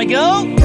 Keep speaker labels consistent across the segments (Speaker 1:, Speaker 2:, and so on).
Speaker 1: wanna go?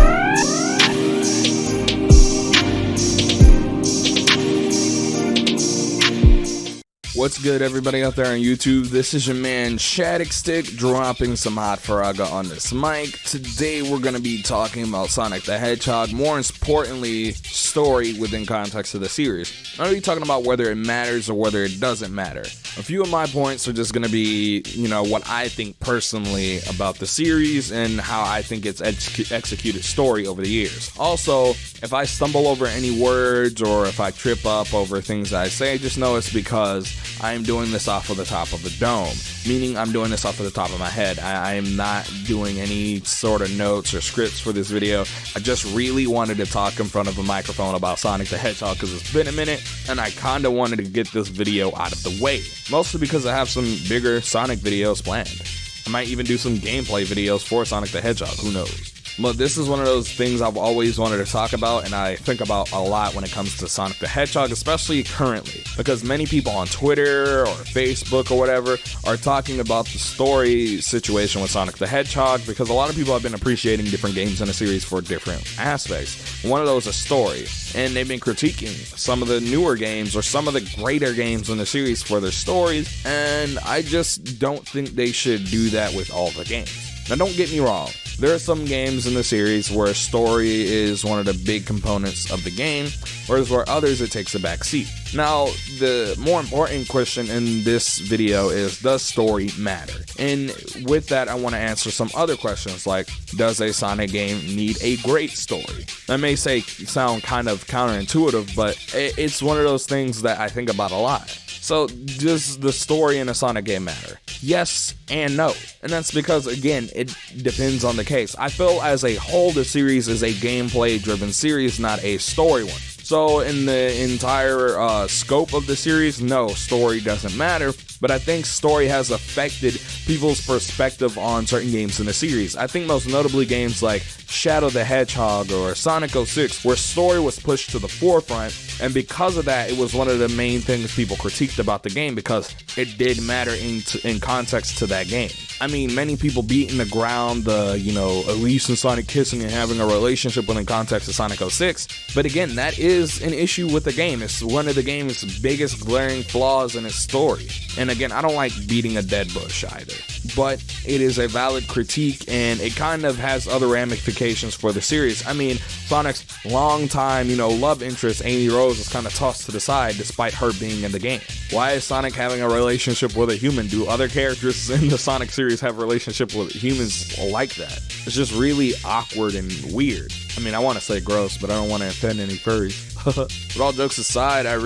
Speaker 2: What's good, everybody out there on YouTube? This is your man Shadicstick dropping some hot farraga on this mic. Today we're going to be talking about Sonic the Hedgehog, more importantly, story within context of the series. I'm going to be talking about whether it matters or whether it doesn't matter. A few of my points are just going to be, what I think personally about the series and how I think it's executed story over the years. Also, if I stumble over any words or if I trip up over things that I say, just know it's because I am doing this off of the top of the dome, meaning I'm doing this off of the top of my head. I am not doing any sort of notes or scripts for this video. I just really wanted to talk in front of a microphone about Sonic the Hedgehog because it's been a minute and I kind of wanted to get this video out of the way, mostly because I have some bigger Sonic videos planned. I might even do some gameplay videos for Sonic the Hedgehog, who knows. But this is one of those things I've always wanted to talk about and I think about a lot when it comes to Sonic the Hedgehog, especially currently, because many people on Twitter or Facebook or whatever are talking about the story situation with Sonic the Hedgehog because a lot of people have been appreciating different games in the series for different aspects. One of those is story, and they've been critiquing some of the newer games or some of the greater games in the series for their stories, and I just don't think they should do that with all the games. Now, don't get me wrong. There are some games in the series where story is one of the big components of the game, whereas for others it takes a back seat. Now, the more important question in this video is, does story matter? And with that, I want to answer some other questions like, does a Sonic game need a great story? That may sound kind of counterintuitive, but it's one of those things that I think about a lot. So, does the story in a Sonic game matter? Yes and no. And that's because, again, it depends on the case. I feel as a whole, the series is a gameplay-driven series, not a story one. So in the entire scope of the series, no, story doesn't matter. But I think story has affected people's perspective on certain games in the series. I think most notably games like Shadow the Hedgehog or Sonic 06, where story was pushed to the forefront. And because of that, it was one of the main things people critiqued about the game because it did matter in context to that game. I mean, many people beat in the ground Elise and Sonic kissing and having a relationship within context of Sonic 06. But again, that is an issue with the game. It's one of the game's biggest glaring flaws in its story. And again, I don't like beating a dead bush either. But it is a valid critique and it kind of has other ramifications for the series. I mean, Sonic's longtime, love interest, Amy Rose, is kind of tossed to the side despite her being in the game. Why is Sonic having a relationship with a human? Do other characters in the Sonic series have a relationship with humans like that? It's just really awkward and weird. I mean, I want to say gross, but I don't want to offend any furries. But all jokes aside, I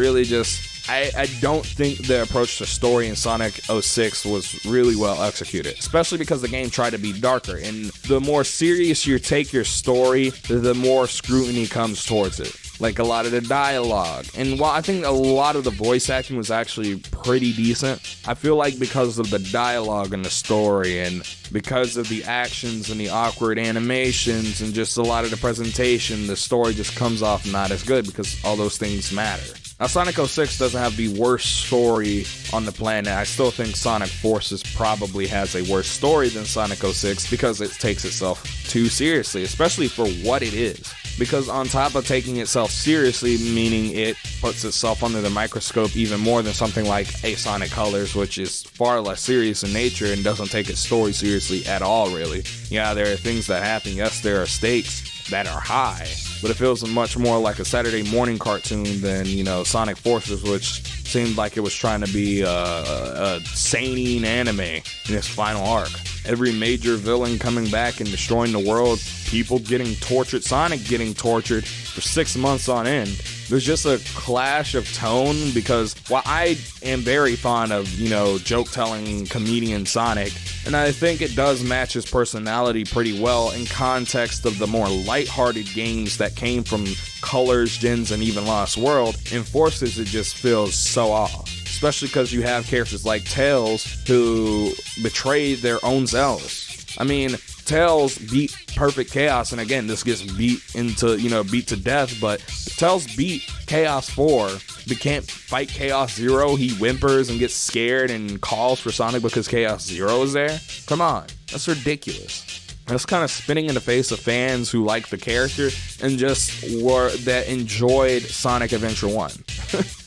Speaker 2: don't think the approach to story in Sonic 06 was really well executed, especially because the game tried to be darker, and the more serious you take your story, the more scrutiny comes towards it. Like a lot of the dialogue. And while I think a lot of the voice acting was actually pretty decent, I feel like because of the dialogue and the story and because of the actions and the awkward animations and just a lot of the presentation, the story just comes off not as good because all those things matter. Now, Sonic 06 doesn't have the worst story on the planet. I still think Sonic Forces probably has a worse story than Sonic 06 because it takes itself too seriously, especially for what it is. Because on top of taking itself seriously, meaning it puts itself under the microscope even more than something like a Sonic Colors, which is far less serious in nature and doesn't take its story seriously at all, really. Yeah, there are things that happen. Yes, there are stakes that are high, but it feels much more like a Saturday morning cartoon than, Sonic Forces, which seemed like it was trying to be a seinen anime in its final arc. Every major villain coming back and destroying the world, people getting tortured, Sonic getting tortured for 6 months on end. There's just a clash of tone because while I am very fond of, joke-telling comedian Sonic, and I think it does match his personality pretty well in context of the more lighthearted games that came from Colors, Gens, and even Lost World, in Forces it just feels so off. Especially because you have characters like Tails who betray their own selves. I mean, Tails beat Perfect Chaos, and again, this gets beat to death, but Tails beat Chaos 4, but can't fight Chaos Zero. He whimpers and gets scared and calls for Sonic because Chaos Zero is there. Come on, that's ridiculous. That's kind of spinning in the face of fans who like the character and that enjoyed Sonic Adventure 1.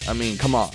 Speaker 2: I mean, come on.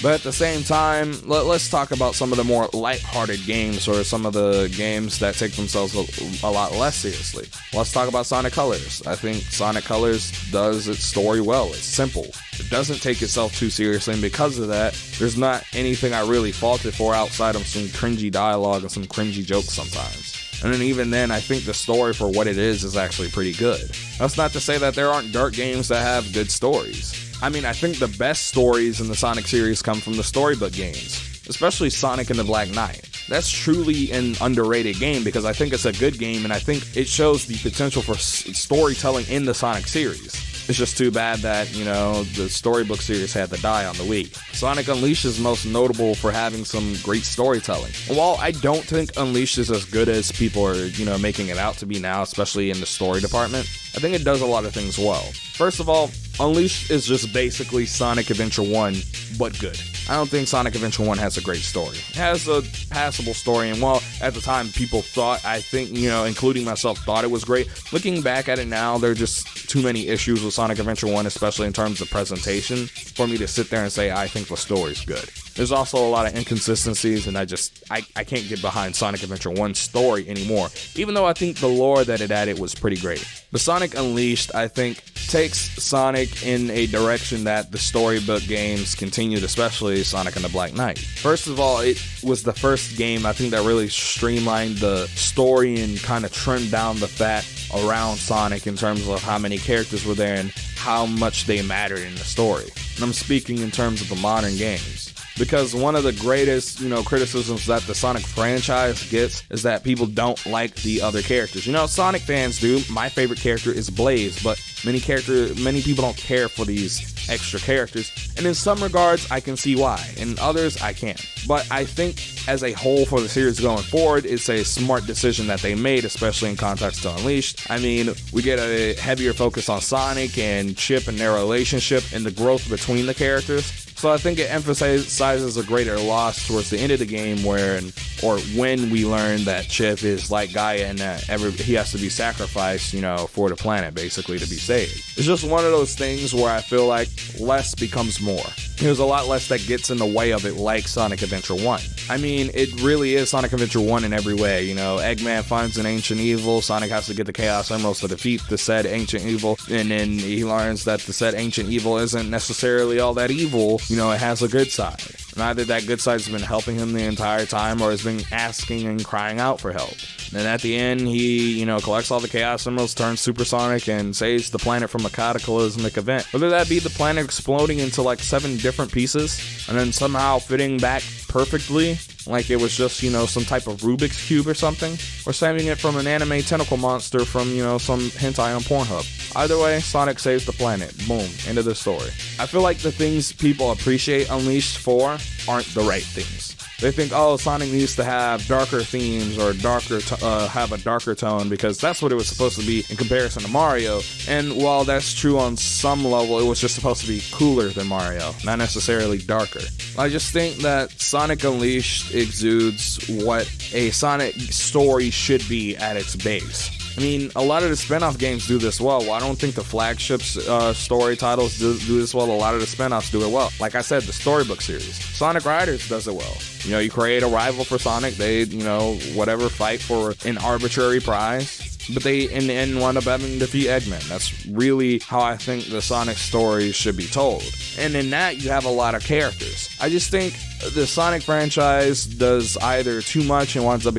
Speaker 2: But at the same time, let's talk about some of the more lighthearted games, or some of the games that take themselves a lot less seriously. Let's talk about Sonic Colors. I think Sonic Colors does its story well. It's simple. It doesn't take itself too seriously, and because of that, there's not anything I really fault it for outside of some cringy dialogue and some cringy jokes sometimes. And then even then, I think the story for what it is actually pretty good. That's not to say that there aren't dark games that have good stories. I mean, I think the best stories in the Sonic series come from the storybook games, especially Sonic and the Black Knight. That's truly an underrated game because I think it's a good game, and I think it shows the potential for storytelling in the Sonic series. It's just too bad that, the storybook series had to die on the Wii. Sonic Unleashed is most notable for having some great storytelling. And while I don't think Unleashed is as good as people are, making it out to be now, especially in the story department, I think it does a lot of things well. First of all, Unleashed is just basically Sonic Adventure 1, but good. I don't think Sonic Adventure 1 has a great story. It has a passable story, and while at the time people thought, I think, including myself, thought it was great, looking back at it now, there are just too many issues with Sonic Adventure 1, especially in terms of presentation, for me to sit there and say, I think the story's good. There's also a lot of inconsistencies, and I can't get behind Sonic Adventure 1's story anymore, even though I think the lore that it added was pretty great. But Sonic Unleashed, I think, takes Sonic in a direction that the storybook games continued, especially Sonic and the Black Knight. First of all, it was the first game, I think, that really streamlined the story and kind of trimmed down the fat around Sonic in terms of how many characters were there and how much they mattered in the story. And I'm speaking in terms of the modern games. Because one of the greatest, criticisms that the Sonic franchise gets is that people don't like the other characters. Sonic fans do. My favorite character is Blaze, but many people don't care for these extra characters. And in some regards, I can see why. In others, I can't. But I think as a whole for the series going forward, it's a smart decision that they made, especially in context to Unleashed. I mean, we get a heavier focus on Sonic and Chip and their relationship and the growth between the characters. So I think it emphasizes a greater loss towards the end of the game when we learn that Chip is like Gaia and that he has to be sacrificed, for the planet, basically, to be saved. It's just one of those things where I feel like less becomes more. There's a lot less that gets in the way of it, like Sonic Adventure 1. I mean, it really is Sonic Adventure 1 in every way. Eggman finds an ancient evil, Sonic has to get the Chaos Emeralds to defeat the said ancient evil, and then he learns that the said ancient evil isn't necessarily all that evil. It has a good side. And either that good side's been helping him the entire time or has been asking and crying out for help. And at the end, he, collects all the Chaos Emeralds, turns supersonic, and saves the planet from a cataclysmic event. Whether that be the planet exploding into like 7 different pieces and then somehow fitting back perfectly, like it was just, some type of Rubik's Cube or something, or saving it from an anime tentacle monster from, some hentai on Pornhub. Either way, Sonic saves the planet. Boom. End of the story. I feel like the things people appreciate Unleashed for aren't the right things. They think, Sonic needs to have darker themes or have a darker tone because that's what it was supposed to be in comparison to Mario. And while that's true on some level, it was just supposed to be cooler than Mario, not necessarily darker. I just think that Sonic Unleashed exudes what a Sonic story should be at its base. I mean, a lot of the spin-off games do this well. I don't think the flagship story titles do this well. A lot of the spin-offs do it well. Like I said, the storybook series. Sonic Riders does it well. You create a rival for Sonic. They, fight for an arbitrary prize. But they, in the end, wind up having to defeat Eggman. That's really how I think the Sonic story should be told. And in that, you have a lot of characters. I just think the Sonic franchise does either too much and winds up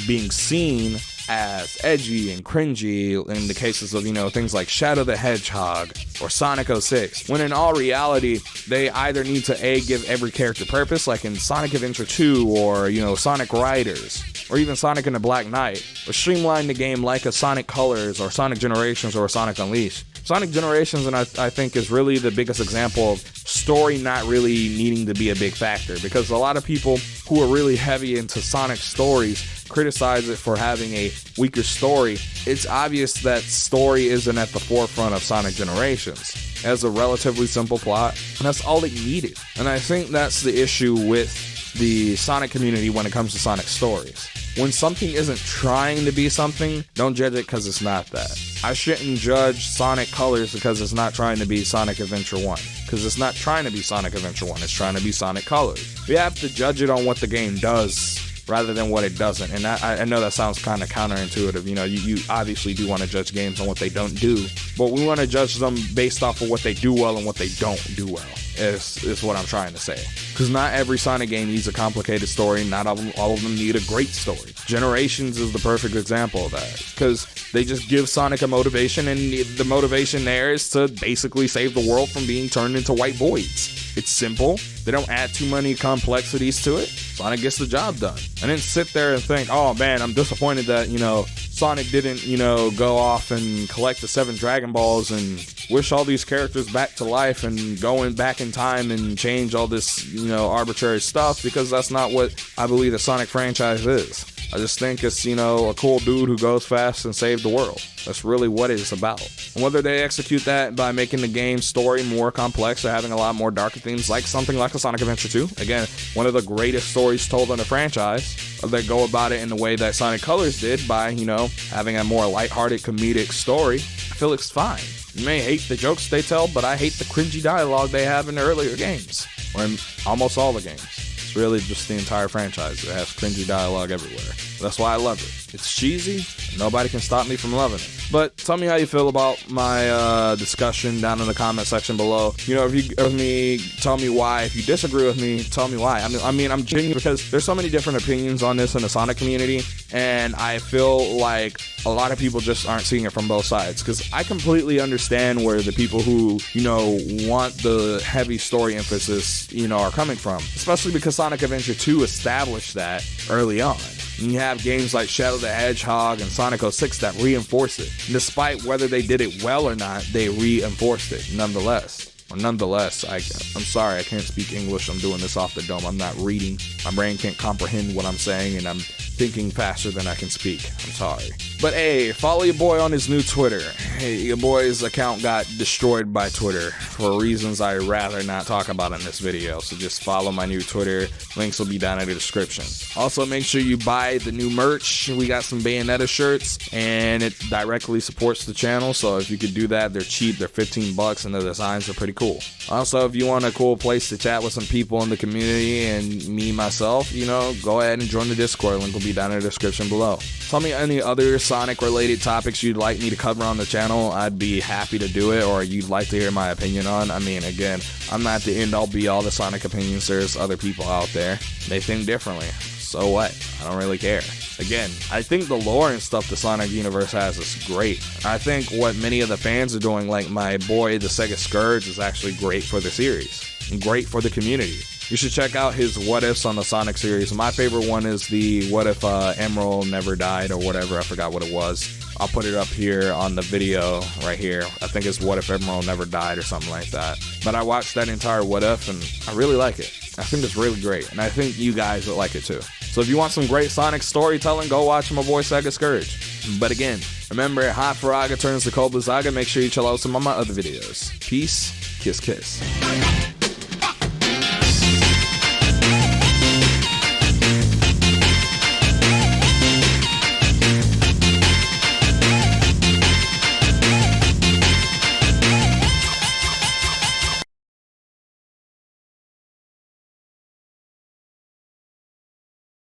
Speaker 2: being seen as edgy and cringy in the cases of, things like Shadow the Hedgehog or Sonic 06, when in all reality, they either need to give every character purpose, like in Sonic Adventure 2 or, Sonic Riders, or even Sonic and the Black Knight, or streamline the game like a Sonic Colors or Sonic Generations or Sonic Unleashed. Sonic Generations, and I think, is really the biggest example of story not really needing to be a big factor, because a lot of people who are really heavy into Sonic stories criticize it for having a weaker story. It's obvious that story isn't at the forefront of Sonic Generations. It has a relatively simple plot, and that's all it needed. And I think that's the issue with the Sonic community when it comes to Sonic stories. when something isn't trying to be something, don't judge it because it's not that. I shouldn't judge Sonic Colors because it's not trying to be Sonic Adventure 1. Because it's not trying to be Sonic Adventure 1, it's trying to be Sonic Colors. We have to judge it on what the game does rather than what it doesn't. And I know that sounds kind of counterintuitive. You know, you obviously do want to judge games on what they don't do, but we want to judge them based off of what they do well and what they don't do well, is what I'm trying to say. Because not every Sonic game needs a complicated story. Not all of them need a great story. Generations is the perfect example of that. Because they just give Sonic a motivation, and the motivation there is to basically save the world from being turned into white voids. It's simple. They don't add too many complexities to it. Sonic gets the job done. I didn't sit there and think, oh man, I'm disappointed that, you know, Sonic didn't, you know, go off and collect the 7 Dragon Balls and wish all these characters back to life and going back in time and change all this, you know, arbitrary stuff, because that's not what I believe the Sonic franchise is. I just think it's, you know, a cool dude who goes fast and saves the world. That's really what it's about. And whether they execute that by making the game story more complex or having a lot more darker themes, like something like a Sonic Adventure 2, again, one of the greatest stories told in the franchise, or they go about it in the way that Sonic Colors did by, you know, having a more lighthearted comedic story, I feel it's fine. You may hate the jokes they tell, but I hate the cringy dialogue they have in the earlier games, or in almost all the games. It's really just the entire franchise that has cringy dialogue everywhere. That's why I love it. It's cheesy, and nobody can stop me from loving it. But tell me how you feel about my discussion down in the comment section below. You know, if you agree with me, tell me why. If you disagree with me, tell me why. I mean, I'm genuine because there's so many different opinions on this in the Sonic community, and I feel like a lot of people just aren't seeing it from both sides. Because I completely understand where the people who, you know, want the heavy story emphasis, you know, are coming from. Especially because Sonic Adventure 2 established that early on. And you have games like Shadow the Hedgehog and Sonic 06 that reinforce it. And despite whether they did it well or not, they reinforced it nonetheless. I'm sorry, I can't speak English. I'm doing this off the dome. I'm not reading. My brain can't comprehend what I'm saying, and I'm thinking faster than I can speak. I'm sorry. But hey, follow your boy on his new Twitter. Hey, your boy's account got destroyed by Twitter for reasons I'd rather not talk about in this video. So just follow my new Twitter. Links will be down in the description. Also, make sure you buy the new merch. We got some Bayonetta shirts, and it directly supports the channel. So if you could do that, they're cheap. They're $15, and the designs are pretty cool. Also, if you want a cool place to chat with some people in the community and me, myself, you know, go ahead and join the Discord. Link will be down in the description below. Tell me any other Sonic related topics you'd like me to cover on the channel. I'd be happy to do it, or you'd like to hear my opinion on. I mean, again, I'm not the end all be all the Sonic opinions. There's other people out there. They think differently. So what? I don't really care. Again, I think the lore and stuff the Sonic universe has is great. I think what many of the fans are doing, like my boy, the Sega Scourge, is actually great for the series and great for the community. You should check out his what ifs on the Sonic series. My favorite one is the what if EMERL never died or whatever. I forgot what it was. I'll put it up here on the video right here. I think it's what if EMERL never died or something like that. But I watched that entire what if and I really like it. I think it's really great, and I think you guys would like it too. So if you want some great Sonic storytelling, go watch my boy Sega Scourge. But again, remember, Hot Faraga turns to Cold Blizzaga. Make sure you chill out some of my other videos. Peace, kiss, kiss.